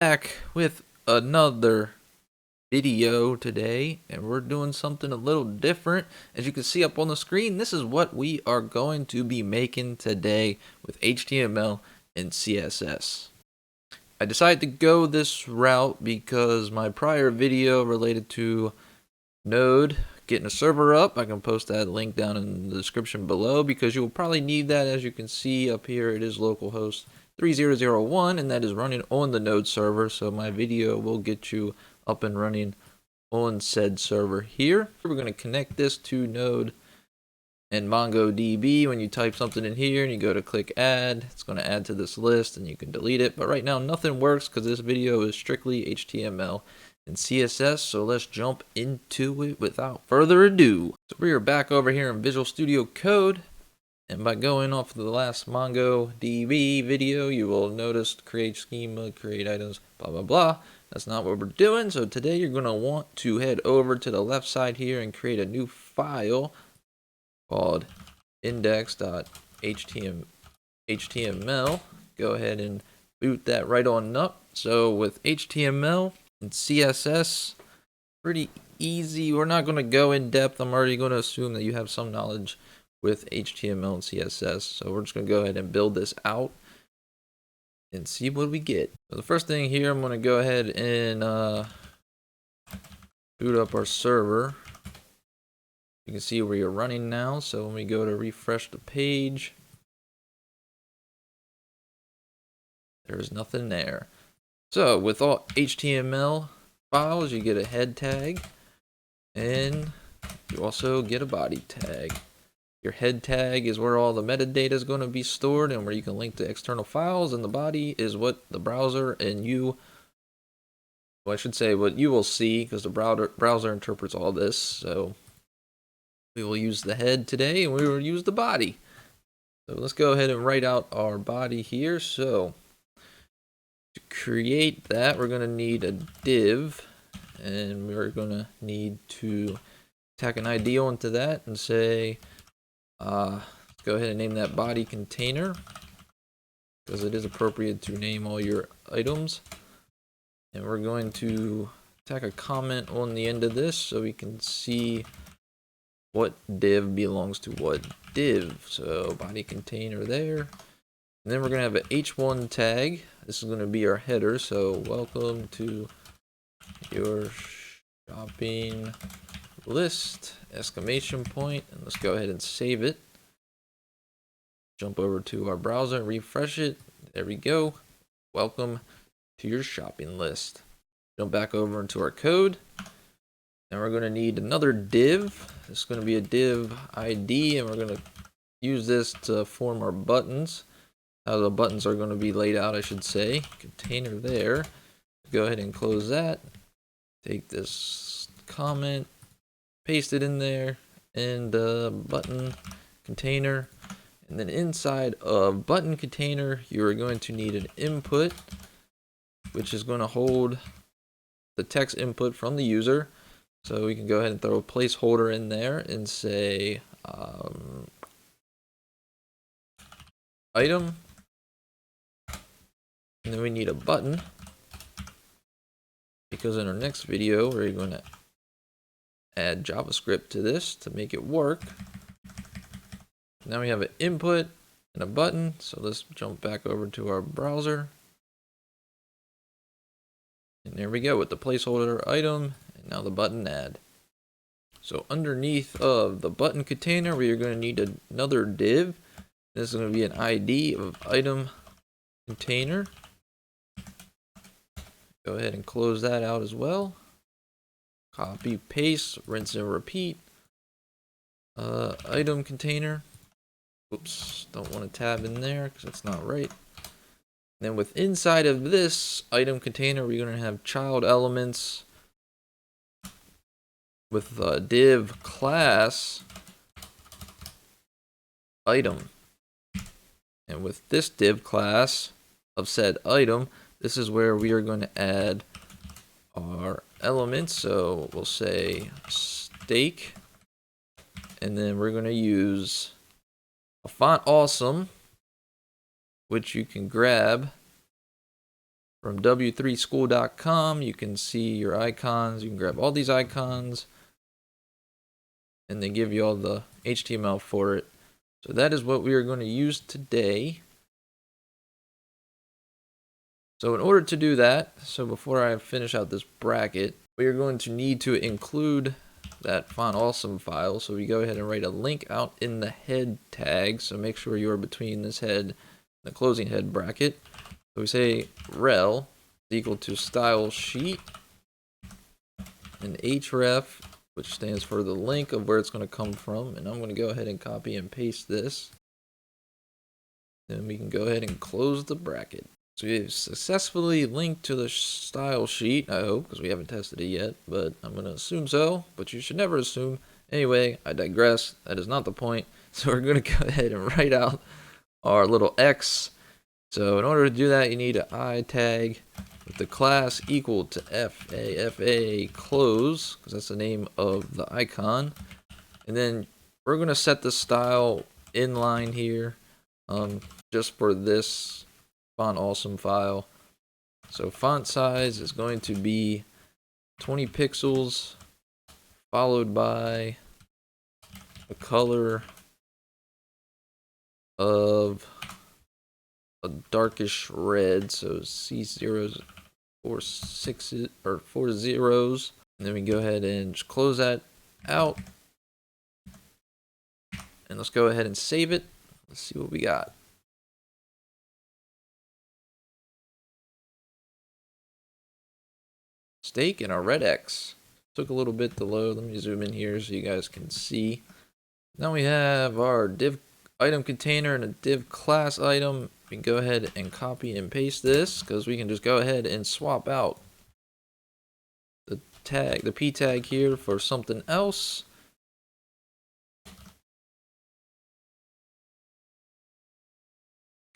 Back with another video today, and we're doing something a little different. As you can see up on the screen, this is what we are going to be making today with HTML and CSS. I decided to go this route because my prior video related to Node getting a server up, I can post that link down in the description below because you will probably need that. As you can see up here, it is localhost 3001, and that is running on the Node server, so my video will get you up and running on said server here. We're going to connect this to Node and MongoDB. When you type something in here and you go to click add, it's going to add to this list and you can delete it. But right now nothing works because this video is strictly HTML and CSS, so let's jump into it without further ado. So we are back over here in Visual Studio Code, and by going off of the last MongoDB video, you will notice create schema, create items, blah blah blah. That's not what we're doing. So today you're going to want to head over to the left side here and create a new file called index.html. Go ahead and boot that right on up. So with HTML and CSS, pretty easy. We're not going to go in depth. I'm already going to assume that you have some knowledge with HTML and CSS. So we're just going to go ahead and build this out and see what we get. So the first thing here, I'm going to go ahead and boot up our server. You can see where you're running now. So when we go to refresh the page, there's nothing there. So with all HTML files, you get a head tag and you also get a body tag. Your head tag is where all the metadata is going to be stored and where you can link to external files, and the body is what the browser and you, well, I should say what you will see, because the browser interprets all this. So we will use the head today and we will use the body. So let's go ahead and write out our body here. So to create that, we're going to need a div, and we're going to need to tack an ID onto that and say, let's go ahead and name that body container, because it is appropriate to name all your items. And we're going to tack a comment on the end of this so we can see what div belongs to what div. So body container there. And then we're going to have an h1 tag. This is going to be our header. So welcome to your shopping list, exclamation point. And let's go ahead and save it. Jump over to our browser and refresh it. There we go. Welcome to your shopping list. Jump back over into our code. And we're going to need another div. This is going to be a div ID, and we're going to use this to form our buttons. How the buttons are going to be laid out, I should say. Container there. Go ahead and close that. Take this comment, paste it in there, and button container. And then inside of button container, you are going to need an input, which is going to hold the text input from the user. So we can go ahead and throw a placeholder in there and say item. And then we need a button, because in our next video we're going to add JavaScript to this to make it work. Now we have an input and a button. So let's jump back over to our browser. And there we go with the placeholder item and now the button add. So underneath of the button container, we are going to need another div. This is going to be an ID of item container. Go ahead and close that out as well. Copy, paste, rinse and repeat. Item container. Oops, don't want a tab in there because that's not right. Then with inside of this item container, we're going to have child elements with div class item. And with this div class of said item, this is where we are going to add our elements. So we'll say steak, and then we're going to use a font awesome, which you can grab from w3school.com. You can see your icons. You can grab all these icons, and they give you all the HTML for it. So that is what we are going to use today. So in order to do that, so before I finish out this bracket, we are going to need to include that font awesome file. So we go ahead and write a link out in the head tag. So make sure you are between this head and the closing head bracket. So we say rel is equal to style sheet and href, which stands for the link of where it's going to come from. And I'm going to go ahead and copy and paste this. Then we can go ahead and close the bracket. So we've successfully linked to the style sheet, I hope, because we haven't tested it yet, but I'm going to assume so, but you should never assume. Anyway, I digress. That is not the point. So we're going to go ahead and write out our little X. So in order to do that, you need an I tag with the class equal to FA close, because that's the name of the icon. And then we're going to set the style inline here, just for this font awesome file. So font size is going to be 20 pixels, followed by a color of a darkish red, so C zeros or 6s or 4 zeros, and then we go ahead and just close that out, and let's go ahead and save it. Let's see what we got. Steak and a red X. Took a little bit to load. Let me zoom in here so you guys can see. Now we have our div item container and a div class item. We can go ahead and copy and paste this because we can just go ahead and swap out the tag, the p tag here for something else.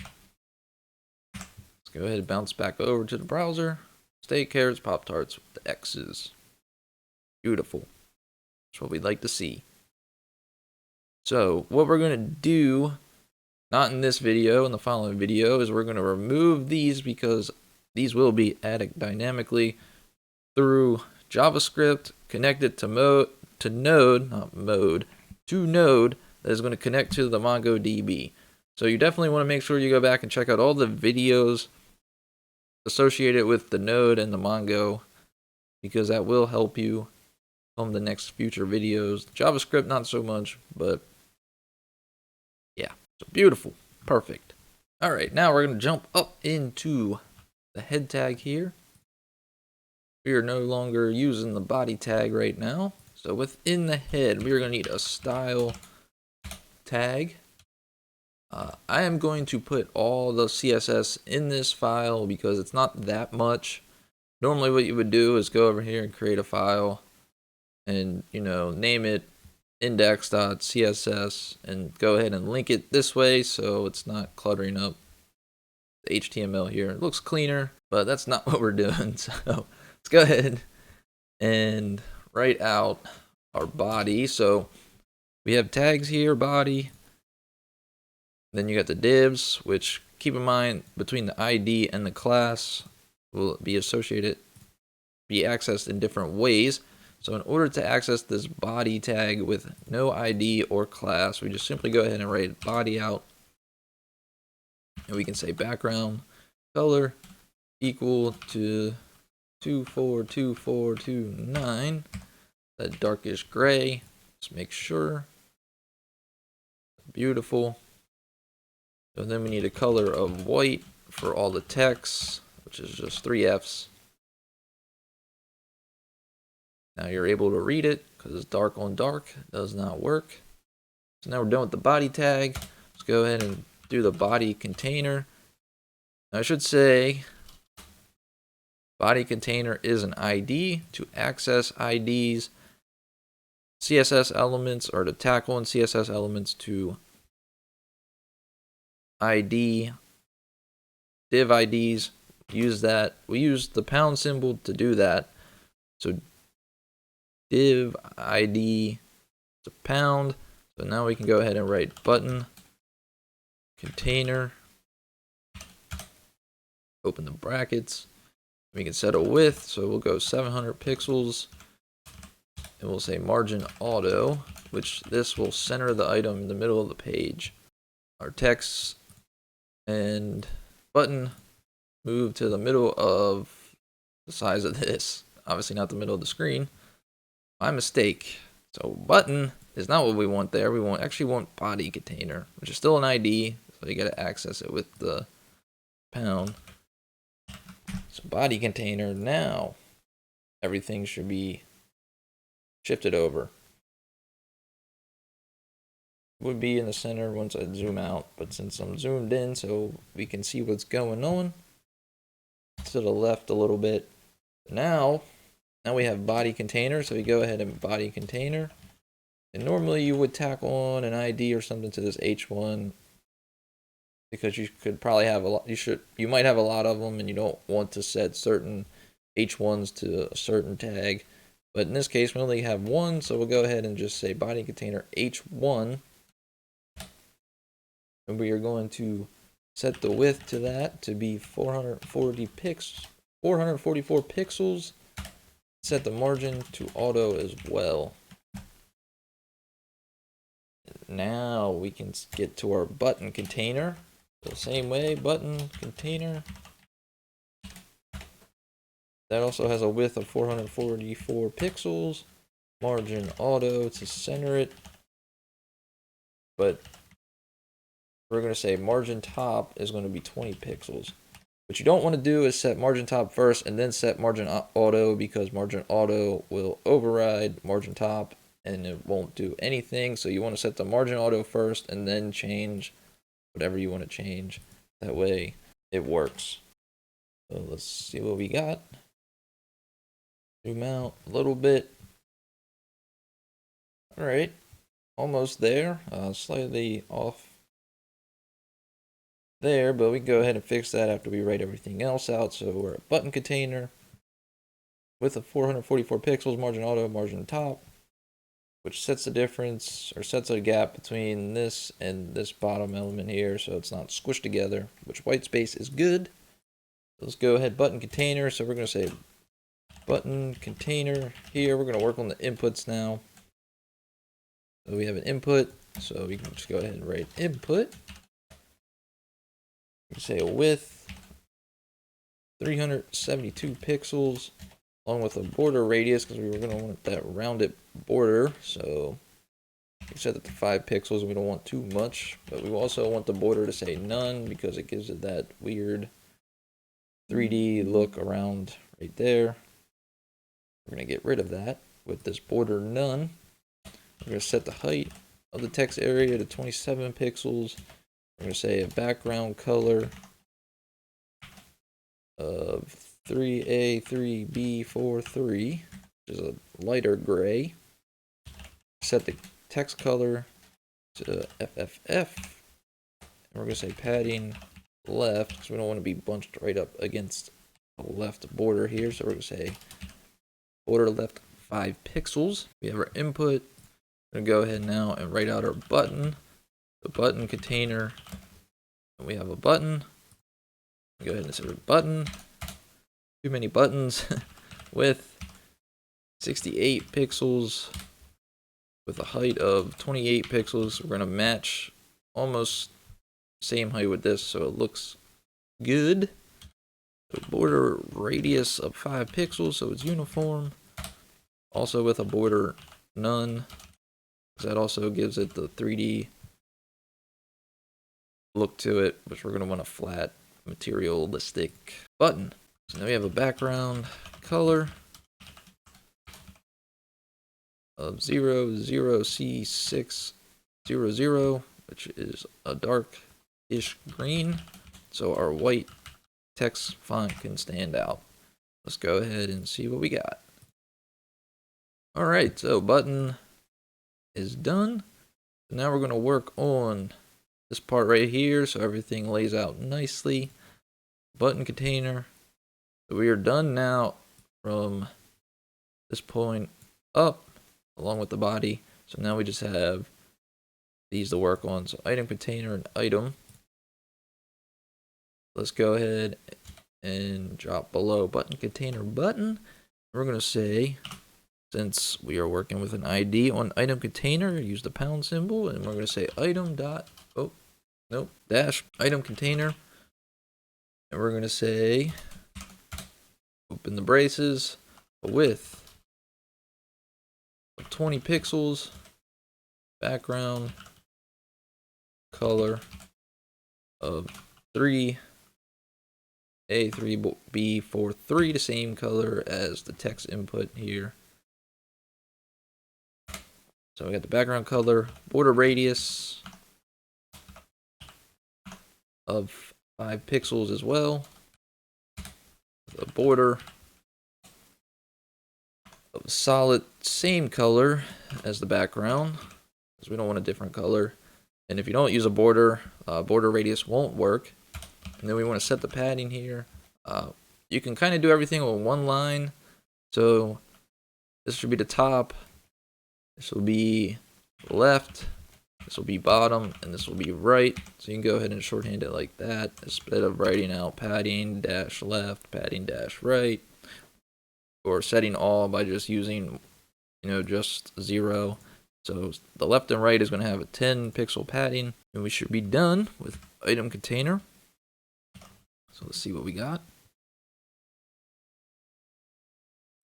Let's go ahead and bounce back over to the browser. Steak, carrots, Pop-Tarts with the X's. Beautiful. That's what we'd like to see. So what we're going to do, not in this video, in the following video, is we're going to remove these because these will be added dynamically through JavaScript connected to Node that is going to connect to the MongoDB. So you definitely want to make sure you go back and check out all the videos associated with the Node and the Mongo, because that will help you on the next future videos. JavaScript, not so much, but yeah, so beautiful, perfect. All right, now we're going to jump up into the head tag here. We are no longer using the body tag right now. So within the head, we are going to need a style tag. I am going to put all the CSS in this file because it's not that much. Normally what you would do is go over here and create a file and, you know, name it index.css and go ahead and link it this way so it's not cluttering up the HTML here. It looks cleaner, but that's not what we're doing. So let's go ahead and write out our body. So we have tags here, body. Then you got the divs, which keep in mind between the ID and the class will be associated, be accessed in different ways. So in order to access this body tag with no ID or class, we just simply go ahead and write body out. And we can say background color equal to 242429, that darkish gray. Just make sure. Beautiful. So then we need a color of white for all the text, which is just 3 Fs. Now you're able to read it because it's dark on dark. It does not work. So now we're done with the body tag. Let's go ahead and do the body container. Now I should say body container is an ID. To access IDs, CSS elements, or to tackle in CSS elements to ID, div IDs, use that. We use the pound symbol to do that. So div ID is a pound. So now we can go ahead and write button container, open the brackets, We can set a width, so we'll go 700 pixels. And we'll say margin auto, which this will center the item in the middle of the page. Our text and button move to the middle of the size of this. Obviously not the middle of the screen. My mistake. So button is not what we want there. We actually want body container, which is still an ID. So you gotta access it with the pound. So body container, now everything should be shifted over. Would be in the center once I zoom out, but since I'm zoomed in so we can see what's going on, to the left a little bit. Now we have body container, so you go ahead and body container, and normally you would tack on an ID or something to this H1 because you could probably have a lot. You might have a lot of them, and you don't want to set certain H1s to a certain tag. But in this case, we only have one, so we'll go ahead and just say body container H1. And we are going to set the width to that to be 444 pixels. Set the margin to auto as well. Now we can get to our button container. The same way, button container. That also has a width of 444 pixels. Margin auto to center it. But we're going to say margin top is going to be 20 pixels. What you don't want to do is set margin top first and then set margin auto, because margin auto will override margin top and it won't do anything. So you want to set the margin auto first and then change whatever you want to change. That way it works. So let's see what we got. Zoom out a little bit. All right, almost there. Slightly off there, but we can go ahead and fix that after we write everything else out. So we're a button container with a 444 pixels, margin auto, margin top, which sets the difference or sets a gap between this and this bottom element here, so it's not squished together, which white space is good. Let's go ahead, button container. So we're going to say button container here. We're going to work on the inputs now. So we have an input, so we can just go ahead and write input. We say a width 372 pixels, along with a border radius, because we were going to want that rounded border. So we set it to 5 pixels, and we don't want too much, but we also want the border to say none because it gives it that weird 3D look around right there. We're going to get rid of that with this border none. We're going to set the height of the text area to 27 pixels. We're going to say a background color of 3A3B43, which is a lighter gray. Set the text color to FFF. And we're going to say padding left, because we don't want to be bunched right up against the left border here. So we're going to say border left 5 pixels. We have our input. We're going to go ahead now and write out our button. The button container. And we have a button. Go ahead and say button. Too many buttons. With 68 pixels. With a height of 28 pixels. We're going to match almost same height with this, so it looks good. So border radius of 5 pixels, so it's uniform. Also with a border none, because that also gives it the 3D look to it, which we're going to want a flat, materialistic button. So now we have a background color of 00C600, which is a dark-ish green, so our white text font can stand out. Let's go ahead and see what we got. Alright, so button is done. Now we're going to work on this part right here so everything lays out nicely. Button container. So we are done now from this point up along with the body. So now we just have these to work on. So item container and item. Let's go ahead and drop below button container button. We're going to say, since we are working with an ID on item container, use the pound symbol, and we're going to say item dot, dash item container. And we're going to say, open the braces, width of 20 pixels, background color of 3, A3, B43, the same color as the text input here. So we got the background color, border radius of 5 pixels as well. The border of solid same color as the background, because we don't want a different color. And if you don't use a border, border radius won't work. And then we want to set the padding here. You can kind of do everything on one line. So this should be the top. This will be left. This will be bottom, and this will be right. So you can go ahead and shorthand it like that instead of writing out padding dash left, padding dash right, or setting all by just using, just 0. So the left and right is going to have a 10 pixel padding, and we should be done with item container. So let's see what we got.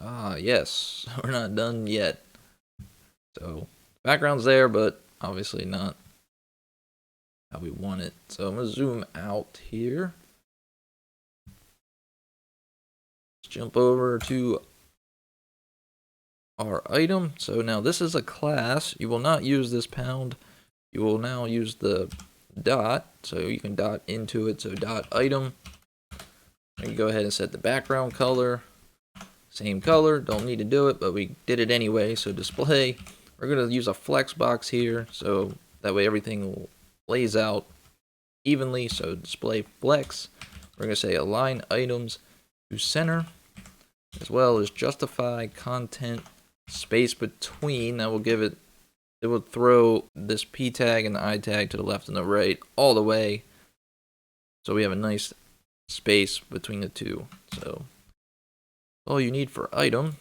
Ah, yes, we're not done yet. So background's there, but obviously not how we want it. So I'm going to zoom out here. Let's jump over to our item. So now this is a class. You will not use this pound. You will now use the dot. So you can dot into it. So dot item. You can go ahead and set the background color. Same color. Don't need to do it, but we did it anyway. So display. We're going to use a flex box here. So that way everything lays out evenly. So display flex. We're going to say align items to center, as well as justify content space between. That will give it, it will throw this P tag and the I tag to the left and the right all the way. So we have a nice space between the two. So all you need for item.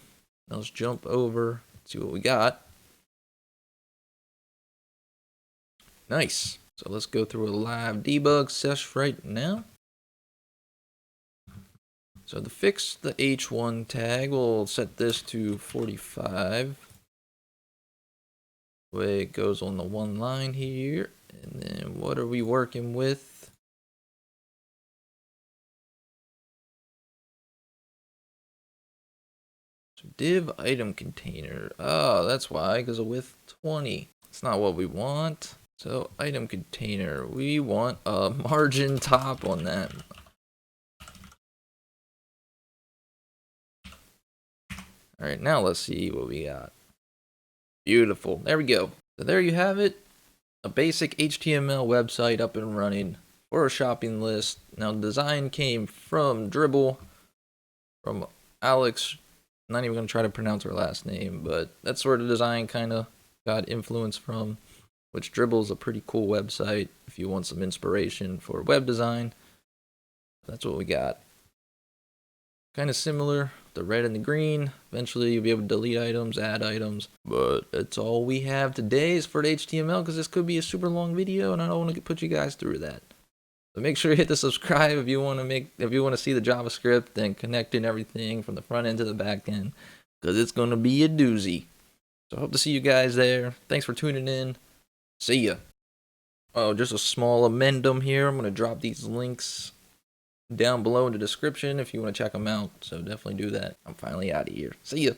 Now let's jump over, see what we got. Nice. So let's go through a live debug sesh right now. So to fix the H1 tag, we'll set this to 45. Way it goes on the one line here. And then what are we working with? So div item container. Oh, that's why, because of width 20. It's not what we want. So item container, we want a margin top on that. All right, now let's see what we got. Beautiful. There we go. So there you have it. A basic HTML website up and running for a shopping list. Now, the design came from Dribble, from Alex. I'm not even going to try to pronounce her last name, but that's where the design kind of got influence from, which Dribble is a pretty cool website if you want some inspiration for web design. That's what we got. Kind of similar, the red and the green. Eventually you'll be able to delete items, add items, but that's all we have today is for the HTML, because this could be a super long video and I don't want to put you guys through that. So make sure you hit the subscribe if you want to see the JavaScript and connecting everything from the front end to the back end, because it's going to be a doozy. So I hope to see you guys there. Thanks for tuning in. See ya. Oh, just a small amendum here. I'm going to drop these links down below in the description if you want to check them out. So definitely do that. I'm finally out of here. See ya.